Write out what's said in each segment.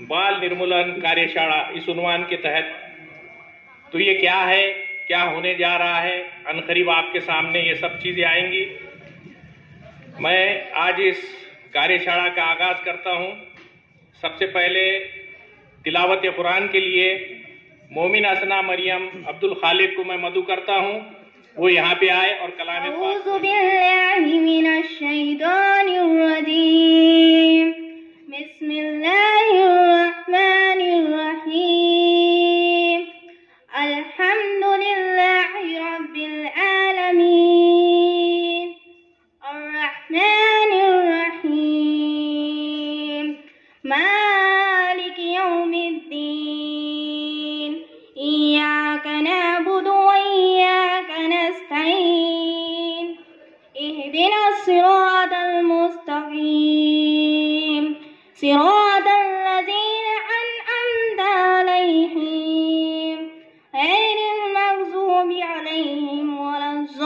बाल निर्मूलन कार्यशाला इस उन्वान के तहत। तो ये क्या है, क्या होने जा रहा है, अनकरीब आपके सामने ये सब चीज़ें आएंगी। मैं आज इस कार्यशाला का आगाज़ करता हूँ। सबसे पहले तिलावत कुरान के लिए मोमिन असना मरियम अब्दुल खालिद को मैं मदू करता हूँ, वो यहाँ पे आए और कलाम बिस्मिल्लाहिर्रहमानिर्रहीम अल्हम्दुलिल्लाहि रब्बिल आलमीन अर्रहमानिर्रहीम मालिकि यौमिद्दीन इय्याका नअबुदु व इय्याका नस्तईन इहदिनस सिरातल मुस्तकीम सिरातल लज़ीना अनअमता अलैहिम गैरिल मग़ज़ूबि अलैहिम वलज़्ज़ालिन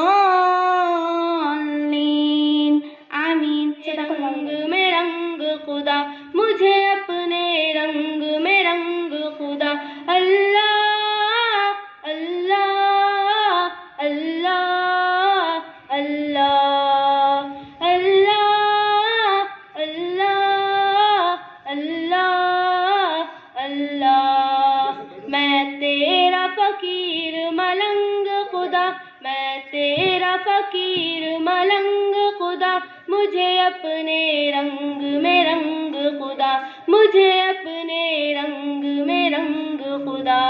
आमीन। रंग में रंग खुदा मुझे अपने रंग में रंग खुदा अल्लाह अल्लाह अल्लाह अल्लाह अल्लाह अल्लाह अल्लाह अल्लाह। मैं तेरा फकीर मलंग खुदा, मैं तेरा फकीर मलंग खुदा मुझे अपने रंग में रंग खुदा मुझे अपने रंग में रंग खुदा।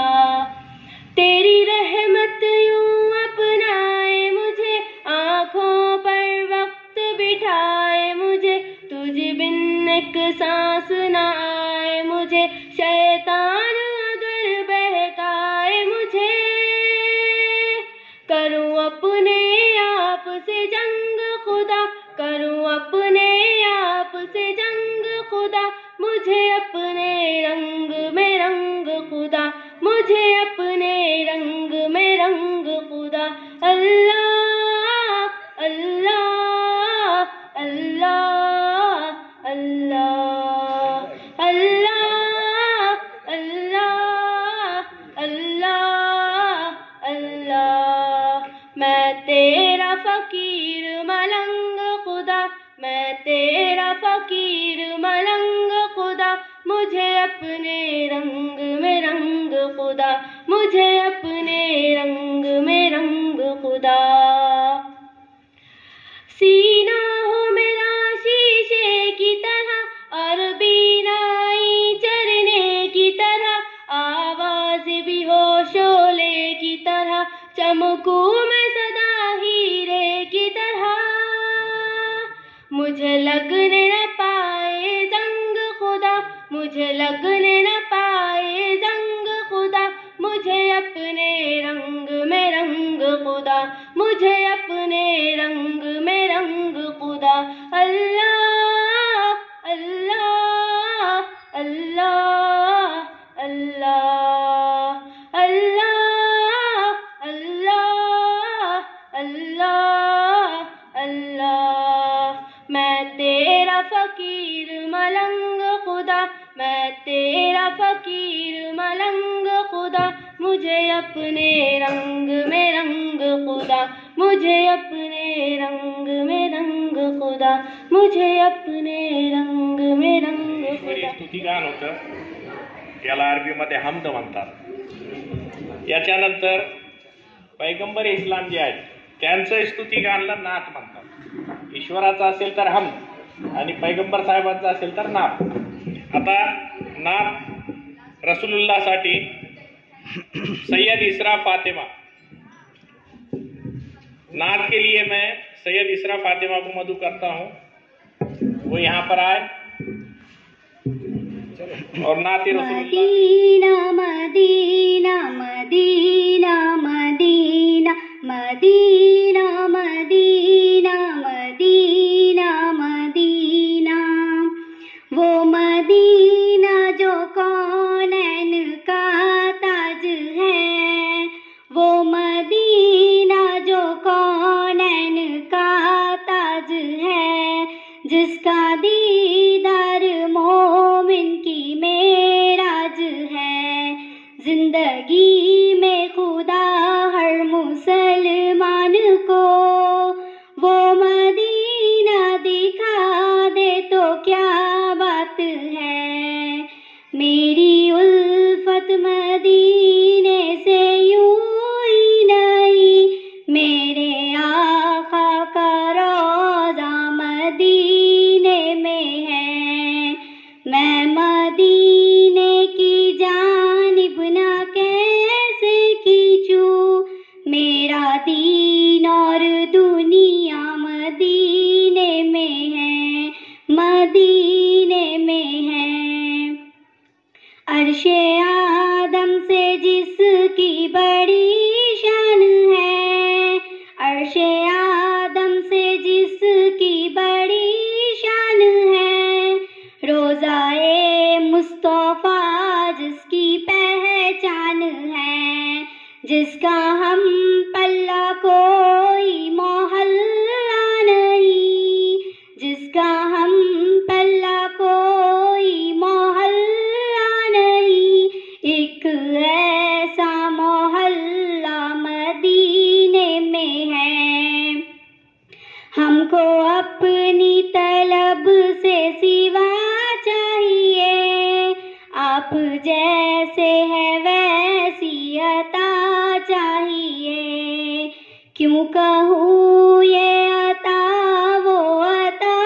तेरी रहमत यूं अपनाए मुझे, आँखों पर वक्त बिठाए मुझे, तुझ बिन एक सांस न आए मुझे, शैतान अगर बहकाए मुझे, करूं अपने आप से जंग खुदा, करूं अपने आप से जंग खुदा मुझे अपने रंग में रंग खुदा मुझे अपने रंग में रंग खुदा अल्लाह अल्लाह अल्लाह अल्लाह अल्लाह अल्लाह अल्लाह अल्लाह। मैं तेरा फकीर मलंग खुदा, मैं तेरा फकीर मलंग खुदा मुझे अपने रंग में रंग खुदा मुझे अपने रंग में रंग खुदा। सीना हो मेरा शीशे की तरह और बीनाई चरने की तरह, आवाज भी हो शोले की तरह, चमकूं मैं सदा हीरे की तरह, मुझे लगने न पाए जंग खुदा मुझे लगने न पाए जंग खुदा मुझे अपने रंग में रंग खुदा मुझे अपने रंग में रंग खुदा अल्लाह अल्लाह अल्लाह अल्लाह अल्लाह अल्लाह अल्लाह अल्लाह। मैं तेरा फकीर मलंग खुदा, मैं तेरा फकीर मलंग खुदा मुझे अपने रंग में रंग खुदा मुझे अपने रंग में रंग खुदा मुझे अपने रंग में रंग खुदा। स्तुतिगान होतं, याला अरबीमध्ये हमद म्हणतात। याच्यानंतर पैगंबर इस्लाम जे आहेत त्यांचं स्तुतिगानला नात म्हणतात। ईश्वराचा असेल तर हमद आणि पैगंबर साहेबांचा असेल तर नात। आता नात रसूलुल्लाहसाठी सैयद इसरा फातिमा, नात के लिए मैं सैयद इसरा फातिमा को मदू करता हूँ, वो यहाँ पर आए और नाती Medina Medina Medina Medina Medina Medina Medina Medina, वो मदीना जो कौनैन का ताज है, वो मदीना जो कौनैन का ताज है, जिसका दीदार मोमिन की में दीन और दुनिया मदीने में है, मदीने में है। अर्शे आदम से जिसकी बड़ी शान है, अर्शे आदम से जिसकी बड़ी शान है। रोज़ाए मुस्तफ़ा जिसकी पहचान है, जिसका हम पल्ला कोई मोहल्ला नहीं, जिसका हम पल्ला कोई मोहल्ला नहीं। एक ऐसा मोहल्ला मदीने में है। हमको अपनी तलब से सिवा चाहिए, आप जैसे है वैसी अता चाहिए। क्यों कहूँ ये अता वो अता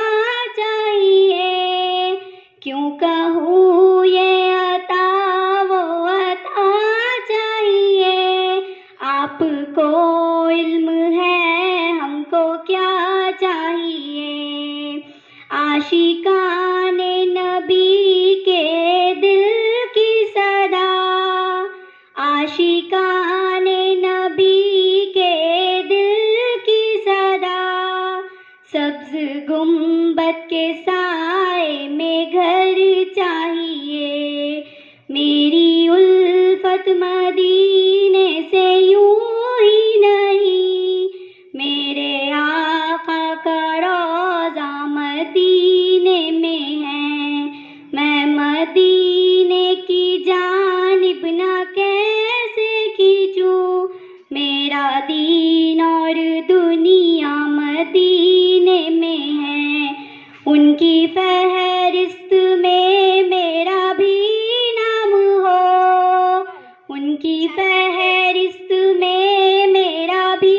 चाहिए, क्यों कहूँ ये अता वो अता चाहिए। आपको इल्म है हमको क्या चाहिए। आशिकाने नबी के दिल की सदा, आशिकाने नबी के दिल की सदा। सब्ज गुंबद के साए में घर चाहिए। मेरी उल्फत मदीने से यूं ही नहीं, मेरे आका का रोज़ा मदीने में है। मैं मदीने की जानिब न कैसे खींचूं, मेरा दीन और दुनिया मदीने में है। उनकी फहरिस्त में मेरा भी नाम हो, उनकी फहरिस्त में मेरा भी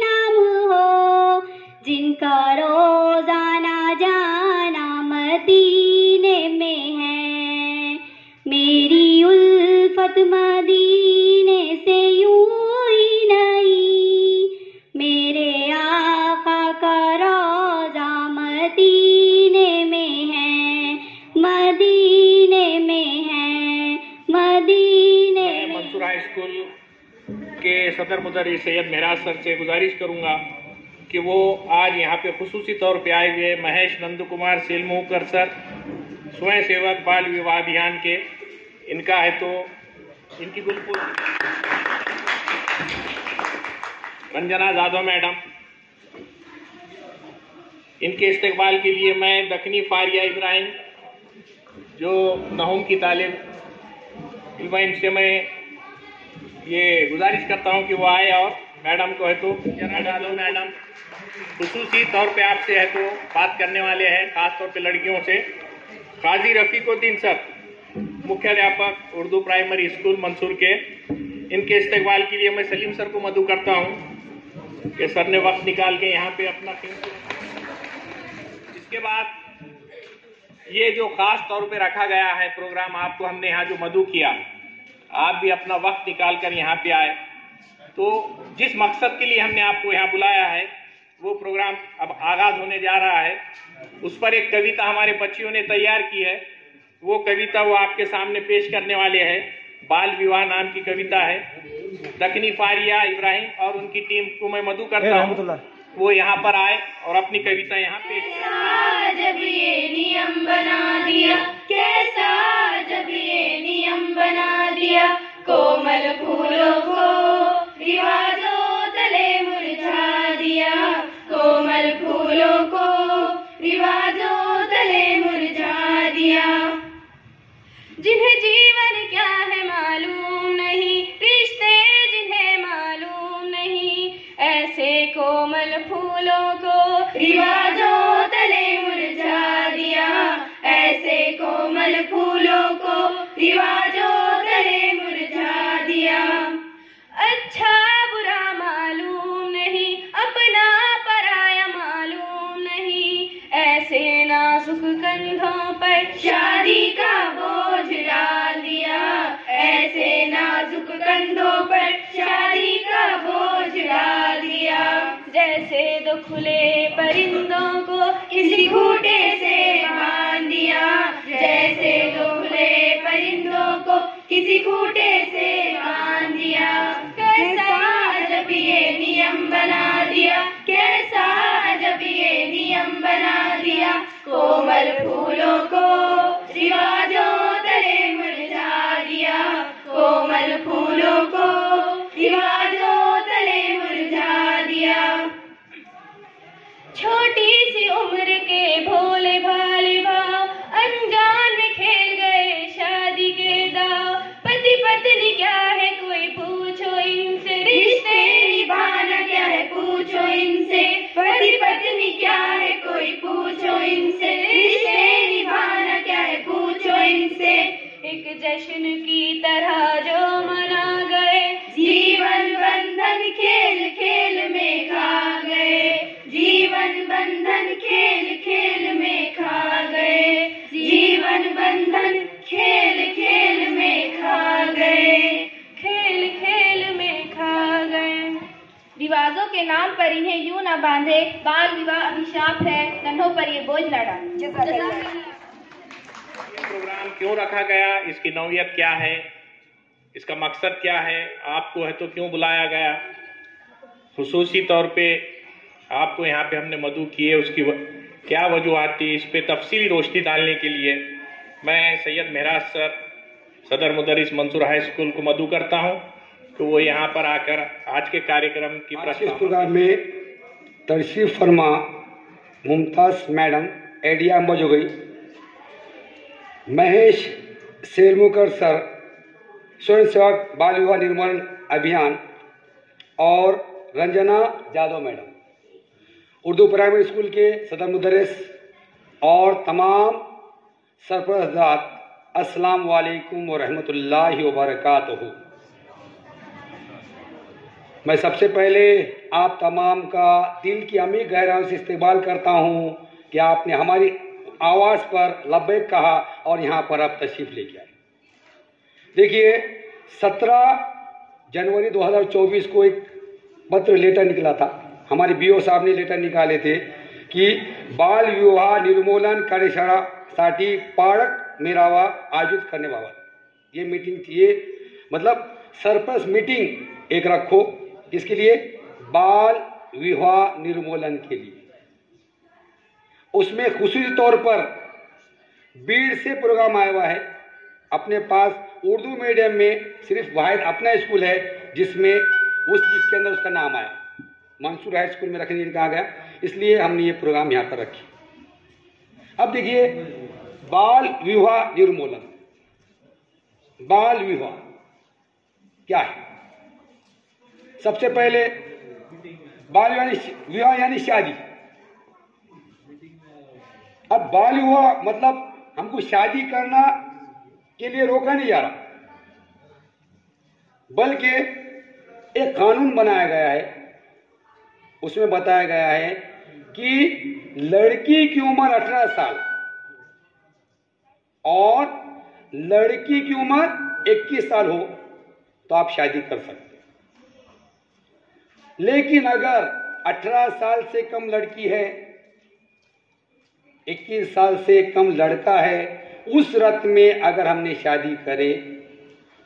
नाम हो। जिनका रोज़ाना जाना मदीने में है, मेरी उल्फत मदीने से यूं ही नहीं, मेरे आका का रोज़ा मदीने में है, मदीने में है, मदीने में। मंसूर हाई स्कूल के सदर मुदर्रिस सैयद मेहराज सर से गुजारिश करूंगा कि वो आज यहाँ पे खुसूसी तौर पे आए हुए महेश नंद कुमार सेलमुकर सर, स्वयं सेवक बाल विवाह अभियान के, इनका है तो इनकी बिल्कुल रंजना जाधव मैडम, इनके इस्तेकबाल के लिए मैं दखनी फारिया इब्राहिम जो नहुम की तालिब इनसे मैं ये गुजारिश करता हूँ कि वो आए और मैडम को है तो रंजना जाधव मैडम खुसूसी तौर पे आपसे है तो बात करने वाले हैं, खास तौर पे लड़कियों से। काजी रफीकुद्दीन सर, मुख्याध्यापक उर्दू प्राइमरी स्कूल मंसूर के, इनके इस्तेकबाल के लिए मैं सलीम सर को मदऊ करता हूँ कि सर ने वक्त निकाल के यहाँ पे अपना इसके बाद ये जो खास तौर पे रखा गया है प्रोग्राम, आपको हमने यहाँ जो मदऊ किया, आप भी अपना वक्त निकाल कर यहाँ पे आए, तो जिस मकसद के लिए हमने आपको यहाँ बुलाया है वो प्रोग्राम अब आगाज होने जा रहा है। उस पर एक कविता हमारे बच्चियों ने तैयार की है, वो कविता वो आपके सामने पेश करने वाले हैं। बाल विवाह नाम की कविता है। दखनी फारिया इब्राहिम और उनकी टीम को मैं मदऊ करता हूँ, वो यहाँ पर आए और अपनी कविता यहाँ पेश करें। जब ये नियम बना दिया, कैसा जब ये नियम बना दिया, कोमल फूलों को रिवाजों तले मुरझा दिया, कोमल फूलों को रिवाजों तले मुरझा दिया। जिन्हें जीवन क्या है मालूम नहीं, रिश्ते जिन्हें मालूम नहीं, ऐसे कोमल फूलों को रिवाजों तले मुरझा दिया, ऐसे कोमल फूलों को रिवाजों तले मुरझा दिया। अच्छा बुरा मालूम नहीं, अपना पराया मालूम नहीं, ऐसे नाजुक कंधों पर शादी का बोझ डाल दिया, ऐसे नाजुक कंधों पर शादी का बोझ डाल दो खुले परिंदों को किसी खूंटे से बांध दिया, जैसे दो खुले परिंदों को किसी खूंटे से बांध दिया। कैसा जब ये नियम बना दिया, कैसा जब ये नियम बना दिया, कोमल फूलों को रिवाजों तले मुरझा दिया, कोमल फूलों को रिवाजों तले मुरझा दिया। छोटी सी उम्र के भोले भाले भाव अनजान में खेल गए शादी के दाव। पति पत्नी क्या है कोई पूछो इनसे, रिश्ते निभाना क्या है पूछो इनसे। पति पत्नी क्या है कोई पूछो इनसे, रिश्ते निभाना क्या है पूछो इनसे। एक जश्न की तरह जो मना गए, जीवन बंधन खेल खेल में खा गए, जीवन बंधन खेल खेल में खा गए, जीवन बंधन खेल खेल में खा गए, खेल खेल में खा गए। रिवाजों के नाम पर इन्हें यूं न बांधे, बाल विवाह अभिशाप है, कंधों पर ये बोझ न डाले। प्रोग्राम क्यों रखा गया, इसकी नौयत क्या है, इसका मकसद क्या है, आपको है तो क्यों बुलाया गया, खुसूसी तौर पे आपको यहाँ पे हमने मदऊ किए, उसकी क्या वजूहत थी, इस पे तफसीली रोशनी डालने के लिए मैं सैयद महराज सर सदर मुदरिस मंसूर हाई स्कूल को मदऊ करता हूँ कि वो यहाँ पर आकर आज के कार्यक्रम की प्रोग्राम में तशरीफ फरमा मुमताज मैडम एडिया मौजूद, महेश सेलमुकर सर स्वयं सेवक बाल विवाह निर्मूलन अभियान और Ranjana Yadav madam Urdu primary school के सदर मुदर्रिस और तमाम सरपरस्त हज़रात, अस्सलाम वालेकुम व रहमतुल्लाहि व बरकातहू। मैं सबसे पहले आप तमाम का दिल की अमीर गहराइयों से इस्तकबाल करता हूँ कि आपने हमारी आवाज़ पर लब्बैक कहा और यहाँ पर आप तशरीफ़ लेके आए। देखिए 17 जनवरी 2024 को एक पत्र लेटर निकला था, हमारे बीओ साहब ने लेटर निकाले थे कि बाल विवाह निर्मूलन कार्यशाळासाठी पालक मेळावा आयोजित करने बाबत ये मीटिंग थी, ये मतलब सरपंच मीटिंग एक रखो, किसके लिए, बाल विवाह निर्मूलन के लिए। उसमें खुसूसी तौर पर बीड़ से प्रोग्राम आया हुआ है, अपने पास उर्दू मीडियम में सिर्फ वाहिद अपना स्कूल है जिसके अंदर उसका नाम आया, मंसूर हाई स्कूल में रखने कहा गया, इसलिए हमने ये प्रोग्राम यहाँ पर रखी। अब देखिए बाल विवाह निर्मूलन, बाल विवाह क्या है। सबसे पहले बाल विवाह यानी शादी। अब बाल विवाह मतलब हमको शादी करना के लिए रोका नहीं जा रहा, बल्कि एक कानून बनाया गया है, उसमें बताया गया है कि लड़की की उम्र 18 साल और लड़की की उम्र 21 साल हो तो आप शादी कर सकते हैं। लेकिन अगर 18 साल से कम लड़की है, 21 साल से कम लड़का है, उस रत में अगर हमने शादी करे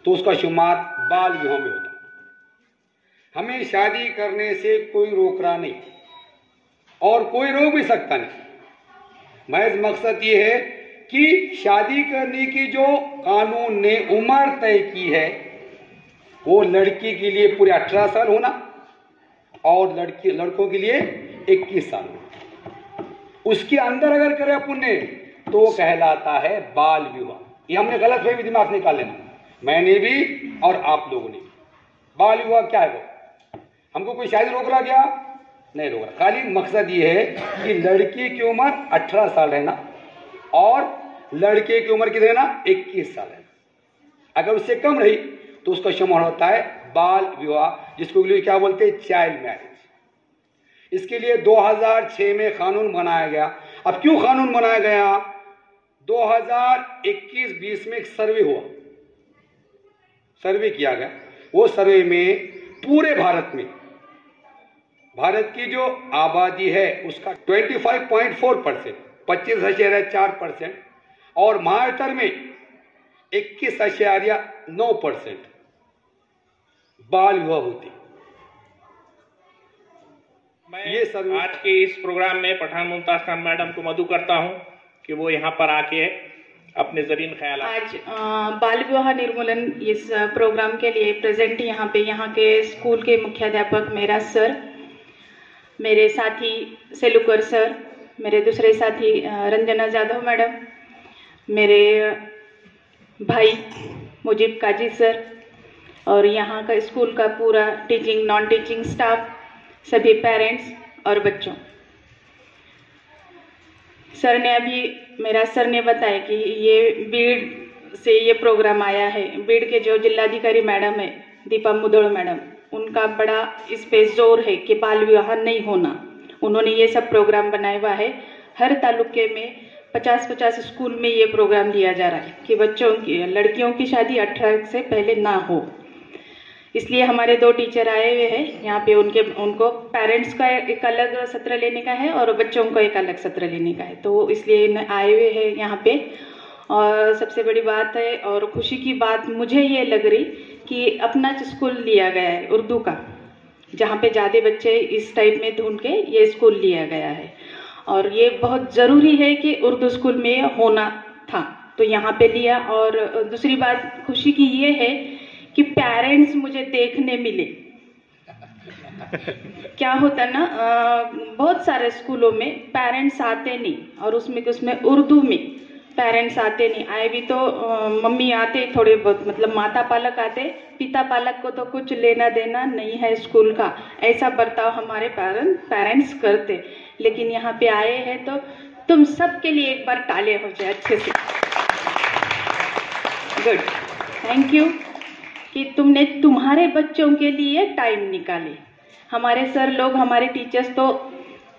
तो उसका शुमार बाल विवाह में होता। हमें शादी करने से कोई रोक रहा नहीं और कोई रोक भी सकता नहीं। महज मकसद ये है कि शादी करने की जो कानून ने उम्र तय की है वो लड़की के लिए पूरे 18 साल होना और लड़कों के लिए 21 साल। उसके अंदर अगर करे अपन ने तो वो कहलाता है बाल विवाह। ये हमने गलत फहमी दिमाग से निकाल लेना, मैंने भी और आप लोगों ने भी। बाल विवाह क्या है वो, हमको कोई शादी रोक रहा क्या, नहीं रोक रहा, खाली मकसद ये है कि लड़की की उम्र 18 साल रहना और लड़के की उम्र कितनी रहना, 21 साल रहना। अगर उससे कम रही तो उसका शुमार होता है बाल विवाह, जिसको क्या बोलते हैं, चाइल्ड मैरिज। इसके लिए 2006 में कानून बनाया गया। अब क्यों कानून बनाया गया, 2021-20 में एक सर्वे हुआ, सर्वे किया गया। वो सर्वे में पूरे भारत में भारत की जो आबादी है उसका 25.4%, 25.4%, और महाराष्ट्र में 21.9% बाल विवाह होते। मैं आज के इस प्रोग्राम में पठान मुमताज खान मैडम को मदु करता हूं कि वो यहाँ पर आके अपने जरीन ख्याल। आज बाल विवाह निर्मूलन इस प्रोग्राम के लिए प्रेजेंट यहाँ के स्कूल के मुख्याध्यापक मेरा सर, मेरे साथी सेलुकर सर, मेरे दूसरे साथी रंजना जाधव मैडम, मेरे भाई मुजीब काजी सर, और यहाँ का स्कूल का पूरा टीचिंग नॉन टीचिंग स्टाफ, सभी पेरेंट्स और बच्चों। मेरा सर ने बताया कि ये बीड़ से ये प्रोग्राम आया है। बीड़ के जो जिलाधिकारी मैडम है दीपा मुदोड़ मैडम, उनका बड़ा इस पे जोर है कि बाल विवाह नहीं होना। उन्होंने ये सब प्रोग्राम बनाया हुआ है। हर तालुके में 50-50 स्कूल में ये प्रोग्राम लिया जा रहा है कि बच्चों की, लड़कियों की शादी 18 से पहले ना हो। इसलिए हमारे 2 टीचर आए हुए हैं यहाँ पे। उनको पेरेंट्स का एक अलग सत्र लेने का है और बच्चों को एक अलग सत्र लेने का है, तो इसलिए आए हुए हैं यहाँ पे। और सबसे बड़ी बात है और खुशी की बात मुझे ये लग रही कि अपना स्कूल लिया गया है उर्दू का, जहाँ पे ज़्यादा बच्चे इस टाइप में ढूंढ के ये स्कूल लिया गया है। और ये बहुत ज़रूरी है कि उर्दू स्कूल में होना था, तो यहाँ पे लिया। और दूसरी बात खुशी की ये है कि पेरेंट्स मुझे देखने मिले। क्या होता ना, बहुत सारे स्कूलों में पेरेंट्स आते नहीं, और उसमें उर्दू में पेरेंट्स आते नहीं। आए भी तो मम्मी आते थोड़े बहुत, मतलब माता पालक आते, पिता पालक को तो कुछ लेना देना नहीं है स्कूल का, ऐसा बर्ताव हमारे पेरेंट्स करते। लेकिन यहाँ पे आए हैं तो तुम सबके लिए एक बार ताली हो जाए अच्छे से। गुड, थैंक यू कि तुमने तुम्हारे बच्चों के लिए टाइम निकाले। हमारे सर लोग, हमारे टीचर्स तो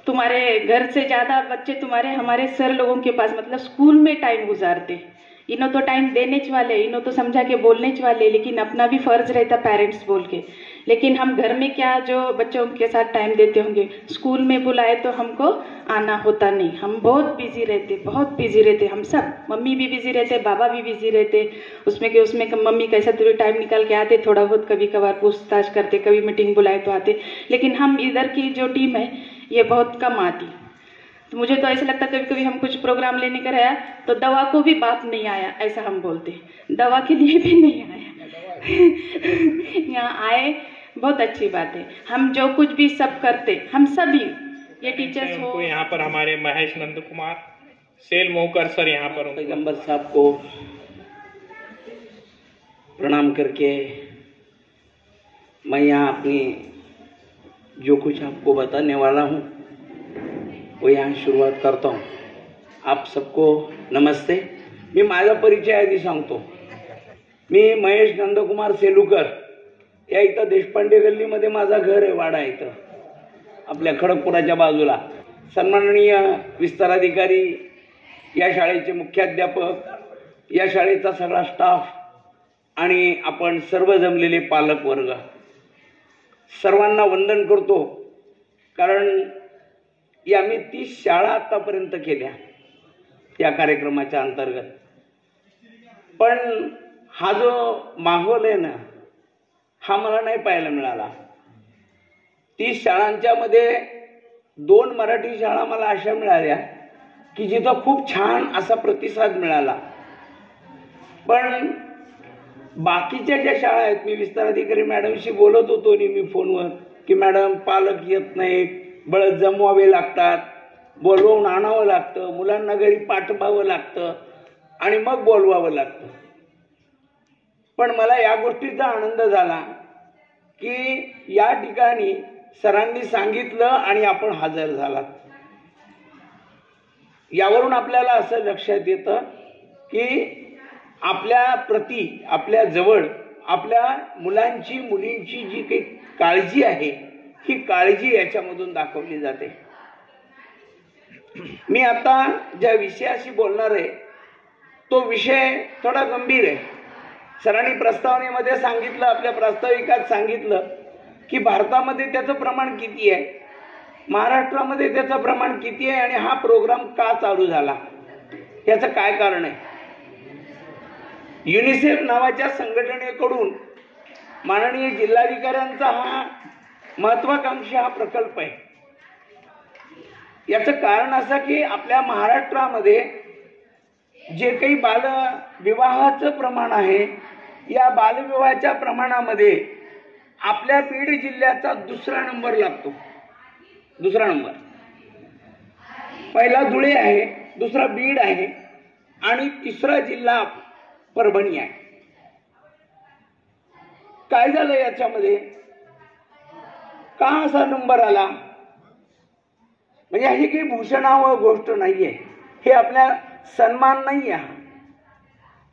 तुम्हारे घर से ज़्यादा बच्चे हमारे सर लोगों के पास मतलब स्कूल में टाइम गुजारते। इन्हों तो टाइम देने वाले, इन्हों तो समझा के बोलने वाले, लेकिन अपना भी फर्ज रहता पेरेंट्स बोल के। लेकिन हम घर में क्या जो बच्चों के साथ टाइम देते होंगे, स्कूल में बुलाए तो हमको आना होता नहीं। हम बहुत बिजी रहते हम सब। मम्मी भी बिजी रहते, बाबा भी बिजी रहते। उसमें मम्मी कैसा तो टाइम निकाल के आते, थोड़ा बहुत कभी कभार पूछताछ करते, कभी मीटिंग बुलाए तो आते। लेकिन हम इधर की जो टीम है ये बहुत कम आती। तो मुझे तो ऐसा लगता कभी कभी हम कुछ प्रोग्राम लेने का रहा तो दवा को भी बाप नहीं आया, ऐसा हम बोलते, दवा के लिए भी नहीं आया। यहाँ आए, बहुत अच्छी बात है। हम जो कुछ भी सब करते, हम सभी ये टीचर्स हो। यहाँ पर हमारे महेश नंद कुमार सेल मोहकर सर यहाँ पर पैगंबर साहब को प्रणाम करके मैं यहाँ अपनी जो कुछ आपको बताने वाला हूँ वो यहाँ शुरुआत करता हूँ। आप सबको नमस्ते। मी माझा परिचय आधी सांगतो। मी महेश नंदकुमार सेलुकर, या इथं देशपांडे गल्लीमध्ये माझा घर आहे, वाडा इथं आपल्या खडकपुराच्या बाजूला। सन्माननीय विस्ताराधिकारी, या शाळेचे मुख्याध्यापक, या शाळेचा सगळा स्टाफ आणि आपण सर्व जमलेले पालक वर्ग, सर्वांना वंदन करतो। कारण या आम्ही 30 शाळा आतापर्यंत केल्या या कार्यक्रमाच्या अंतर्गत। पण हा जो माहोल आहे ना, हा मला नाही पाहायला मिळाला। 30 शाळांच्या मध्ये 2 मराठी शाळा मला अशा मिळाल्या की जिथं खूप छान असा प्रतिसाद मिळाला। पण बाकीच्या ज्या शाळा आहेत, मी विस्ताराधिकारी मॅडमशी बोलत होतो नेहमी फोनवर की मॅडम पालक येत नाहीत, बळद जमवावे लागतात, बोलवून आणावं लागतं, मुलांना घरी पाठवावं लागतं आणि मग बोलवावं लागतं। पण मला या गोष्टीचा आनंद झाला की या ठिकाणी सरांनी सांगितलं आणि आपण हजर झालात। यावरून आपल्याला असं लक्षात येतं की आपल्या प्रती, आपल्या जवळ आपल्या मुलांची मुलींची जी काही काळजी आहे, ही काळजी याच्यामधून दाखवली जाते। मी आता ज्या विषयाशी बोलणार आहे तो विषय थोडा गंभीर आहे। सरांनी प्रस्तावनेमध्ये सांगितलं, आपल्या प्रास्ताविकात सांगितलं की भारतामध्ये त्याचं प्रमाण किती आहे, महाराष्ट्रामध्ये त्याचं प्रमाण किती आहे आणि हा प्रोग्राम का चालू झाला, याचं काय कारण आहे. युनिसेफ नावाच्या संघटनेकडून माननीय जिल्हाधिकाऱ्यांचा हा महत्वाकांक्षी हा प्रकल्प आहे. याचं कारण असं की आपल्या महाराष्ट्रामध्ये जे काही बालविवाहाचं प्रमाण आहे, या बालविवाहाच्या प्रमाणामध्ये आपल्या बीड जिल्ह्याचा 2रा नंबर लागतो. 2रा नंबर. पहिला धुळे आहे, 2रा बीड आहे आणि 3रा जिल्हा परभणी आहे. काय झालं याच्यामध्ये, का असा नंबर आला? म्हणजे ही काही भूषणावह गोष्ट नाहीये, हे आपल्या सन्मान नाही आहे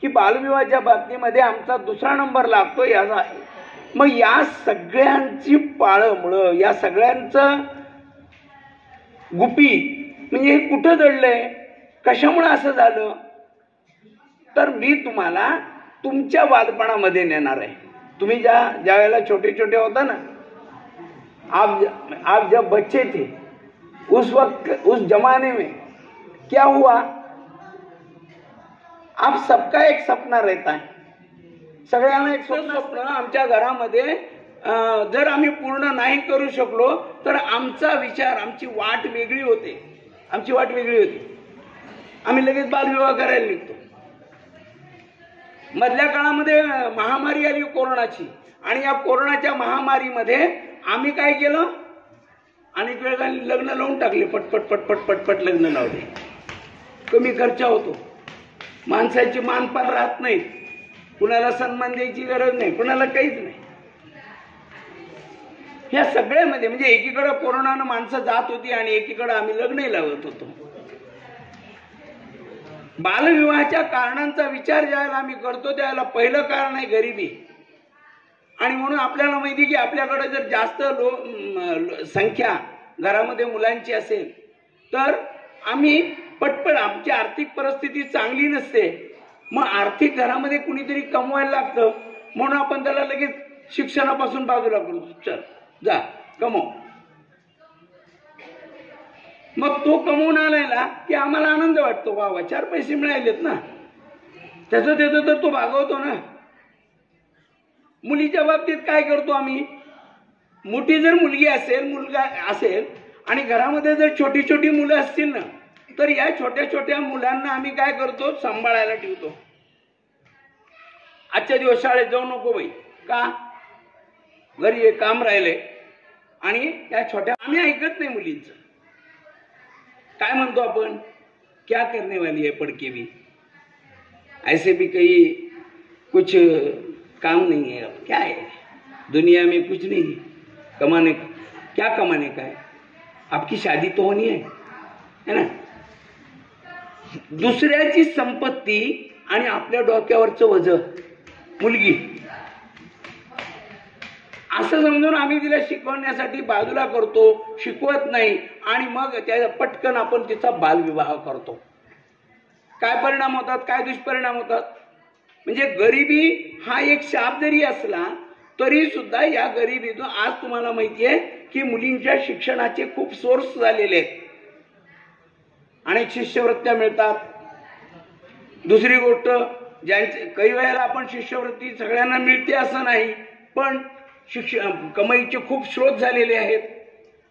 की बालविवाहाच्या बाबतीमध्ये आमचा 2रा नंबर लागतो याचा. मग या सगळ्यांची पाळंमुळं, या सगळ्यांचं गुपी म्हणजे हे कुठं दडलंय, कशामुळे असं झालं, तर मी तुम्हाला तुमच्या बालपणामध्ये नेणार आहे. तुम्ही ज्या वेळेला छोटे छोटे होता ना, आप जब बच्चे थे उस वक्त उस जमाने में क्या हुआ, आप सबका एक सपना रहता है. सगळ्यांना एक स्वप्न आमच्या घरामध्ये जर आम्ही पूर्ण नाही करू शकलो तर आमचा विचार, आमची वाट वेगळी होते. आम्ही लगेच बालविवाह करायला निघतो. मधल्या काळामध्ये महामारी आली कोरोनाची, आणि या कोरोनाच्या महामारीमध्ये आम्ही काय केलं, अनेक वेळेला लग्न लावून टाकले. पटपट लग्न लावले. कमी खर्च होतो, माणसाची मानपान राहत नाही, कुणाला सन्मान द्यायची गरज नाही, कुणाला काहीच नाही. या सगळ्यामध्ये म्हणजे एकीकडे कोरोनानं माणसं जात होती आणि एकीकडे आम्ही लग्नही लावत होतो. बालविवाहाच्या कारणांचा विचार ज्यावेळेला आम्ही करतो त्यावेळेला पहिलं कारण आहे गरिबी. आणि म्हणून आपल्याला माहिती की आपल्याकडे जर जास्त संख्या घरामध्ये मुलांची असेल तर आम्ही पटपट, आमची आर्थिक परिस्थिती चांगली नसते, मग आर्थिक घरामध्ये कुणीतरी कमवायला लागतं, म्हणून आपण त्याला लगेच शिक्षणापासून बाजूला करू, चल जा कमव. मग तो कमवून आलेला की आम्हाला आनंद वाटतो, वा 4 पैसे मिळालेत ना, त्याचं तर तो भागवतो ना. मुलीच्या बाबतीत काय करतो आम्ही, मोठी जर मुलगी असेल, मुलगा असेल आणि घरामध्ये जर छोटी छोटी मुलं असतील ना, तर या छोट्या छोट्या मुलांना आम्ही काय करतो, सांभाळायला ठेवतो. आजच्या दिवस शाळेत जाऊ नको बाई, का, घरी एक काम राहिले. आणि या छोट्या, आम्ही ऐकत नाही मुलींचं. काय म्हणतो आपण, क्या करने वाली है पढ़के भी, ऐसे भी कहीं कुछ काम नहीं है. क्या है दुनिया में, कुछ नहीं कमाने का, क्या कमाने का है, आपकी शादी तो होनी है ना. दुसऱ्याची संपत्ती आणि आपल्या डोक्यावरचं वजन, मुलगी, असं समजून आम्ही तिला शिकवण्यासाठी बाजूला करतो, शिकवत नाही, आणि मग त्या पटकन आपण तिचा बालविवाह करतो. काय परिणाम होतात, काय दुष्परिणाम होतात. म्हणजे गरिबी हा एक शाप जरी असला तरी सुद्धा या गरिबीतून आज तुम्हाला माहिती आहे की मुलींच्या शिक्षणाचे खूप सोर्स झालेले आहेत. अनेक शिष्यवृत्त्या मिळतात. दुसरी गोष्ट, ज्यांचे काही वेळेला आपण शिष्यवृत्ती सगळ्यांना मिळते असं नाही, पण कमाईचे खूप स्रोत झालेले आहेत.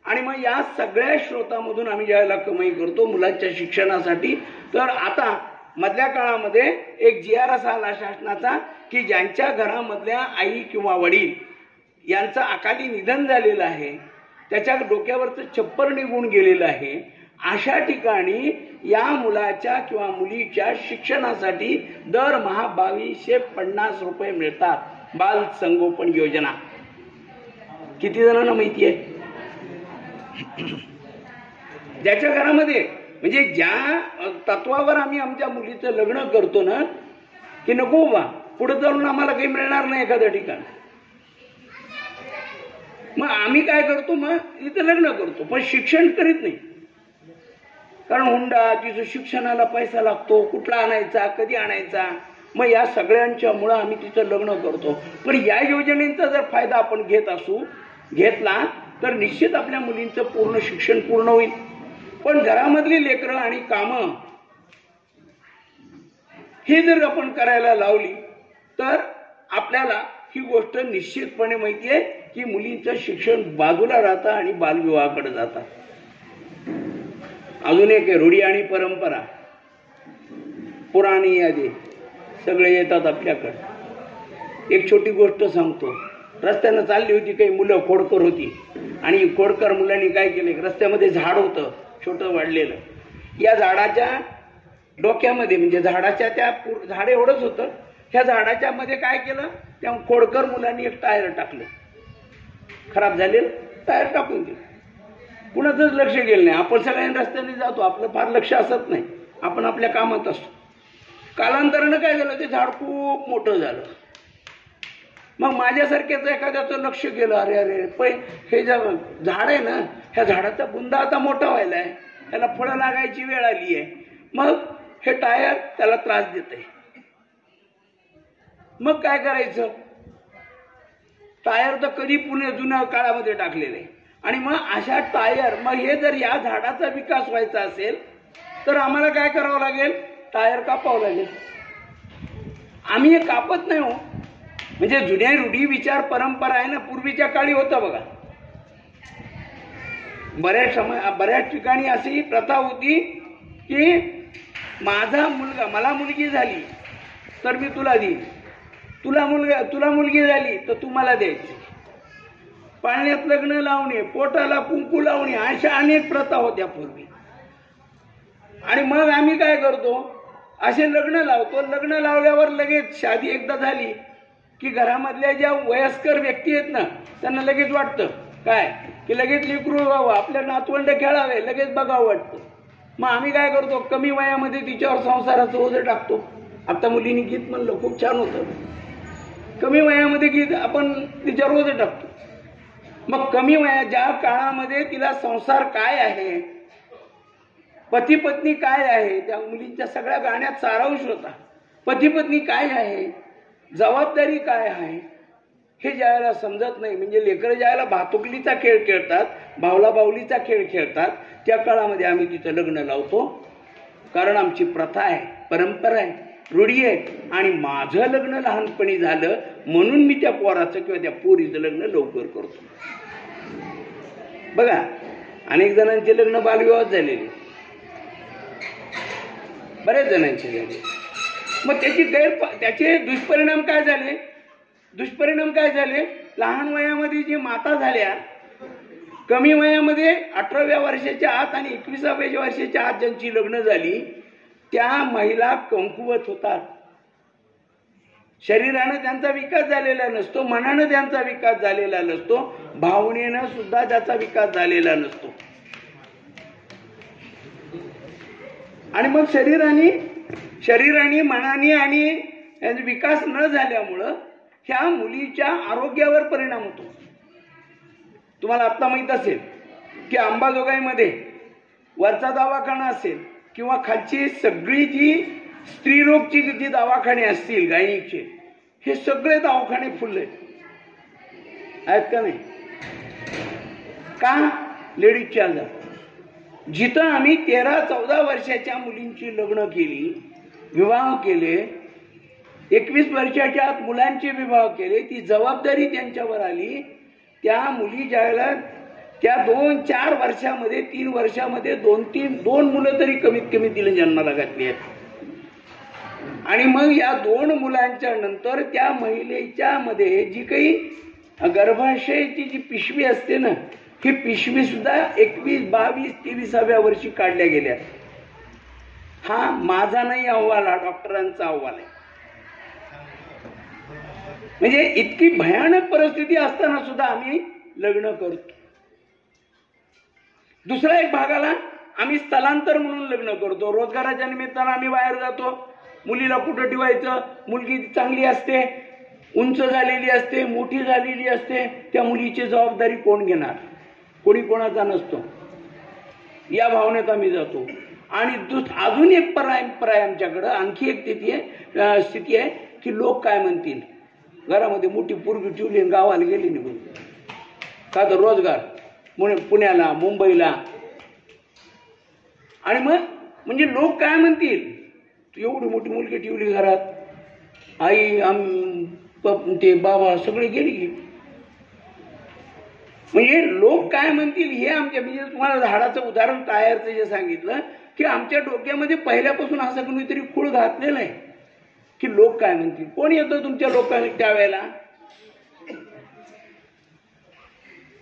आणि मग या सगळ्या स्रोतामधून आम्ही ज्यावेळेला कमाई करतो मुलांच्या शिक्षणासाठी, तर आता मधल्या काळामध्ये एक GRS आला शासनाचा की ज्यांच्या घरामधल्या आई किंवा वडील यांचं अकाली निधन झालेलं आहे, त्याच्या डोक्यावरचं छप्पर निघून गेलेलं आहे, अशा ठिकाणी या मुलाच्या किंवा मुलीच्या शिक्षणासाठी दरमहा 2250 रुपये मिळतात. बाल संगोपन योजना किती जणांना माहिती आहे? ज्याच्या घरामध्ये, म्हणजे ज्या तत्वावर आम्ही आमच्या मुलीचं लग्न करतो ना, की नको बा पुढे जाऊन आम्हाला काही मिळणार नाही एखाद्या ठिकाणी, मग आम्ही काय करतो, मग इथं लग्न करतो पण शिक्षण करीत नाही. कारण हुंडा, तिचं शिक्षणाला पैसा लागतो, कुठला आणायचा, कधी आणायचा, मग या सगळ्यांच्या मुळे आम्ही तिचं लग्न करतो. पण या योजनेचा जर फायदा आपण घेत असू घेतला तर निश्चित आपल्या मुलींचं पूर्ण शिक्षण पूर्ण होईल. पण घरामधली लेकरं आणि कामं हे जर आपण करायला लावली तर आपल्याला ही गोष्ट निश्चितपणे माहिती आहे की मुलींचं शिक्षण बाजूला राहतं आणि बालविवाहाकडे जातात. अजून एक रूढी आणि परंपरा, पुराणी यादी सगळे येतात आपल्याकडे. एक छोटी गोष्ट सांगतो. रस्त्यानं चालली होती, काही मुलं खोडकर होती आणि खोडकर मुलांनी काय केले, रस्त्यामध्ये झाड होतं छोटं वाढलेलं, या झाडाच्या डोक्यामध्ये म्हणजे झाडाच्या त्या झाड एवढंच होतं, ह्या झाडाच्या मध्ये काय केलं, त्या खोडकर मुलांनी एक टायर टाकलं, खराब झालेलं टायर टाकून दिलं. कुणाचंच लक्ष गेलं नाही. आपण सगळ्यांनी रस्त्याने जातो, आपलं फार लक्ष असत नाही, आपण आपल्या कामात असतो. कालांतरानं काय झालं, ते झाड खूप मोठं झालं. मग माझ्यासारख्याच एखाद्याचं लक्ष गेलं, अरे अरे हे झाड आहे ना, ह्या झाडाचा बुंदा आता मोठा व्हायलाय, त्याला फळं लागायची वेळ आली आहे, मग हे टायर त्याला त्रास देत आहे. मग काय करायचं, टायर तर कधी जुन्या काळामध्ये टाकलेले, आणि मग अशा टायर, मग हे जर या झाडाचा विकास व्हायचा असेल तर आम्हाला काय करावं लागेल, टायर कापावं लागेल. आम्ही हे कापत नाही हो. म्हणजे जुन्या रूढी विचार परंपरा आहे ना, पूर्वीच्या काळी होतं बघा. बऱ्याच ठिकाणी अशी प्रथा होती की माझा मुलगा, मला मुलगी झाली तर मी तुला देईन, तुला मुलगी झाली तर तू मला द्यायची, पाळण्यात लग्न लावणे, पोटाला कुंकू लावणे, अशा अनेक प्रथा होत्या पूर्वी. आणि मग आम्ही काय करतो, असे लग्न लावतो. लग्न लावल्यावर लगेच शादी एकदा झाली की घरामधल्या ज्या वयस्कर व्यक्ती आहेत ना, त्यांना लगेच वाटतं काय की लगेच लेकरू व्हावं, आपल्या नातवंड खेळावे, लगेच बघावं वाटतं. मग आम्ही काय करतो, कमी वयामध्ये तिच्यावर संसाराचं ओझं टाकतो. आता मुलींनी गीत म्हणलं, खूप छान होतं, कमी वयामध्ये गीत आपण तिच्यावर ओझं टाकतो. मग कमी ज्या काळामध्ये तिला संसार काय आहे, पती पत्नी काय आहे, त्या मुलींच्या सगळ्या गाण्यात सारांश होता. पती पत्नी काय आहे, जबाबदारी काय आहे, हे ज्यावेळेला समजत नाही, म्हणजे लेकरं ज्यावेळेला भातुकलीचा खेळ खेळतात, बावला बावलीचा खेळ खेळतात, त्या काळामध्ये आम्ही तिचं लग्न लावतो. कारण आमची प्रथा आहे, परंपरा आहे, रूढी आहे. आणि माझं लग्न लहानपणी झालं म्हणून मी त्या पोराचं किंवा त्या पोरीचं लग्न लवकर करतो. बघा, अनेक जणांचे लग्न बालविवाह झालेले, बऱ्याच जणांचे झाले. मग त्याचे दुष्परिणाम काय झाले, लहान वयामध्ये जे माता झाल्या, कमी वयामध्ये 18व्या वर्षाच्या आत आणि 21व्या वर्षाच्या आत ज्यांची लग्न झाली, त्या महिला कमकुवत होतात. शरीरानं त्यांचा विकास झालेला नसतो, मनानं त्यांचा विकास झालेला नसतो, भावनेनं सुद्धा त्याचा विकास झालेला नसतो. आणि मग शरीराने मनाने आणि विकास न झाल्यामुळं ह्या मुलीच्या आरोग्यावर परिणाम होतो. तुम्हाला आता माहित असेल की अंबाजोगाईमध्ये वरचा दवाखाना असेल किंवा खालची सगळी जी स्त्रीरोगची जी दवाखाने असतील गायनिकचे, हे सगळे दवाखाने फुलले आहेत का नाही? का? लेडीजचे आजार. जिथं आम्ही 13-14 वर्षाच्या मुलींची लग्न केली, विवाह केले, 21 वर्षाच्या आत मुलांचे विवाह केले, ती जबाबदारी त्यांच्यावर आली. त्या मुली ज्यावेळेला त्या 2-4 वर्षामध्ये 3 वर्षामध्ये 2 मुलं तरी कमीत कमी तिला जन्माला घातली आहेत. आणि मग या 2 मुलांच्या नंतर त्या महिलेच्या मध्ये जी काही गर्भाशयाची जी पिशवी असते ना, ही पिशवी सुद्धा 21, 22, 23व्या वर्षी काढल्या गेल्या. हा माझा नाही अहवाल, हा डॉक्टरांचा अहवाल आहे. म्हणजे इतकी भयानक परिस्थिती असताना सुद्धा आम्ही लग्न करतो. दुसऱ्या एक भागाला आम्ही स्थलांतर म्हणून लग्न करतो. रोजगाराच्या निमित्तानं आम्ही बाहेर जातो. मुलीला कुठं ठेवायचं, मुलगी चांगली असते, उंच झालेली असते, मोठी झालेली असते, त्या मुलीची जबाबदारी कोण घेणार? कोणी कोणाचा नसतो. या भावनेत आम्ही जातो. आणि अजून एक पर्याय आमच्याकडं आणखी एक स्थिती आहे की लोक काय म्हणतील, घरामध्ये मोठी पोरगी ठेवली गावाला गेली निघून. का तर रोजगार पुण्याला, मुंबईला. आणि मग म्हणजे लोक काय म्हणतील, एवढी मोठी मुलगी ठेवली घरात, आई ते बाबा सगळे गेली की. म्हणजे लोक काय म्हणतील हे आमच्या, म्हणजे तुम्हाला झाडाचं उदाहरण टायरचं जे सांगितलं की आमच्या डोक्यामध्ये पहिल्यापासून असं कोणीतरी खूळ घातलेलं आहे की लोक काय म्हणतील. कोण येतं तुमच्या लोकांनी त्यावेळेला.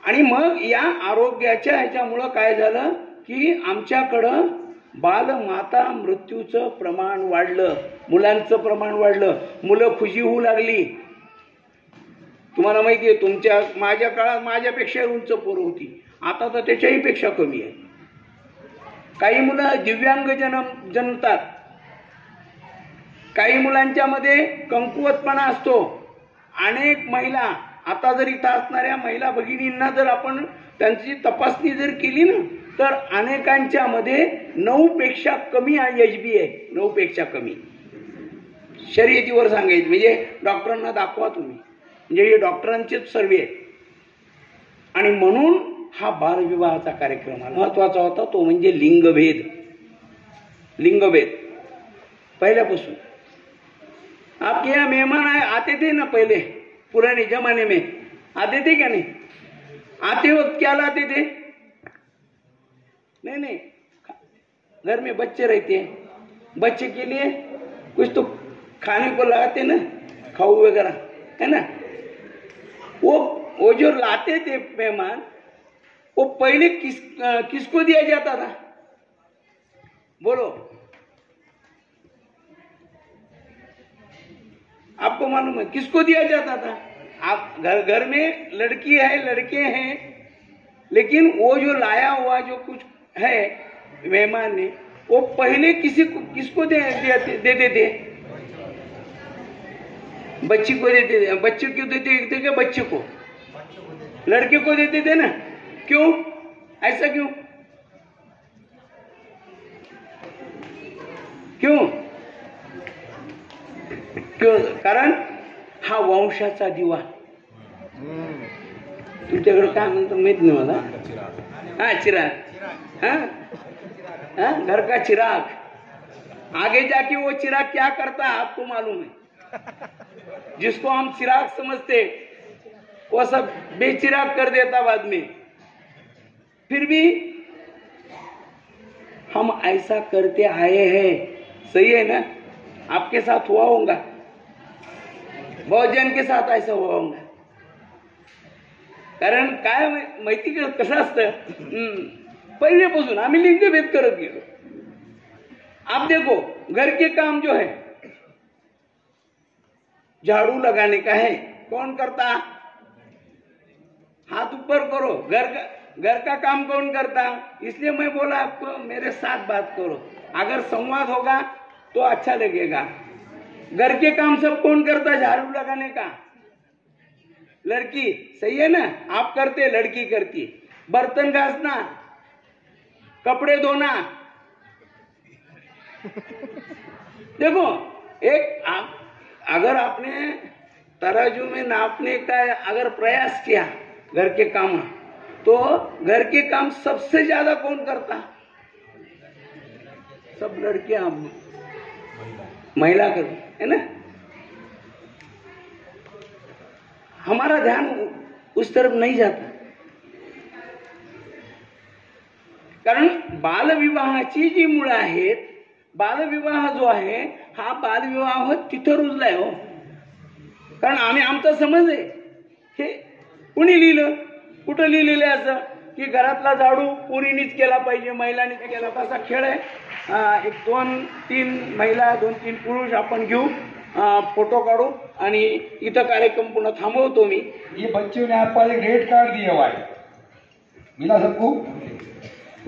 आणि मग या आरोग्याच्या ह्याच्यामुळं काय झालं की आमच्याकडं बालमाता मृत्यूचं प्रमाण वाढलं, मुलांचं प्रमाण वाढलं, मुलं खुशी होऊ लागली. तुम्हाला माहिती आहे, माझ्या काळात माझ्यापेक्षा उंच पोरं होती, आता तर त्याच्याही पेक्षा कमी आहे. काही मुलं दिव्यांग जन्मतात, काही मुलांच्या मध्ये कमकुवतपणा असतो. अनेक महिला, आता जर इथं असणाऱ्या महिला भगिनींना जर आपण त्यांची तपासणी जर केली ना, तर अनेकांच्या मध्ये 9 पेक्षा कमी HB आहे, 9 पेक्षा कमी. शर्यतीवर सांगायचं म्हणजे डॉक्टरांना दाखवा तुम्ही, म्हणजे हे डॉक्टरांचेच सर्वे आहेत. आणि म्हणून हा बालविवाहाचा कार्यक्रम महत्वाचा होता, तो म्हणजे लिंगभेद. लिंगभेद पहिल्यापासून आपके यहाँ मेहमान आते थे ना पहले, पुराने जमाने में आते थे क्या नहीं? आते वक्त क्या लाते थे? नहीं, घर में बच्चे रहते हैं, बच्चे के लिए कुछ तो खाने को लाते ना, खाऊ वगैरह, है ना. वो जो लाते थे मेहमान, वो पहले किसको दिया जाता था? बोलो, आपको मालूम है किसको दिया जाता था? आप घर में लड़की है, लड़के हैं, लेकिन वो जो लाया हुआ जो कुछ है मेहमान ने, वो पहले किसको देते थे? बच्ची को देते थे. बच्चे क्यों देते थे? क्या बच्चे को, लड़के को देते थे ना. क्यों, ऐसा क्यों? कारण हा वंशाचा दिवा. तुमच्याकडे काय म्हणतात माहित नाही मला. हा, चिराग. हाँ, घर का चिराग. आगे जाके वो चिराग क्या करता है आपको मालूम है. जिसको हम चिराग समझते वो सब बेचिराग कर देता बाद में. फिर भी हम ऐसा करते आए हैं. सही है ना. आपके साथ हुआ होगा, बहुत जन के साथ ऐसा हुआ होगा. कारण काय माहिती कसं असतं, पहिलेपासून आम्ही लिंगभेद करत गेलो. आप देखो, घर के काम जो है, झाड़ू लगाने का है, कौन करता? हाथ ऊपर करो. घर का काम कौन करता? इसलिए मैं बोला आपको, मेरे साथ बात करो, अगर संवाद होगा तो अच्छा लगेगा. घर के काम सब कौन करता? झाड़ू लगाने का लड़की, सही है ना. आप करते, लड़की करती. बर्तन घासना, कपड़े धोना. देखो, अगर आपने तराजू में नापने का अगर प्रयास किया घर के काम, तो घर के काम सबसे ज्यादा कौन करता? सब लड़कियां, महिला करती है ना. हमारा ध्यान उस तरफ नहीं जाता. कारण बालविवाहाची जी मुळं आहेत, बालविवाह जो आहे हा बालविवाह तिथं रुजलाय हो. कारण आमचा समज आहे, हे कुणी लिहिलं, कुठं लिहिलेलं आहे असं की घरातला झाडू पोरीनीच केला पाहिजे, महिलांनीच केला. तसा खेळ आहे. 1-2-3 महिला, 2-3 पुरुष आपण घेऊ, फोटो काढू आणि इथं कार्यक्रम पुन्हा थांबवतो मी. ये बच्चों ने आपको एक रेड कार्ड दिया हुआ है, मिला सबको.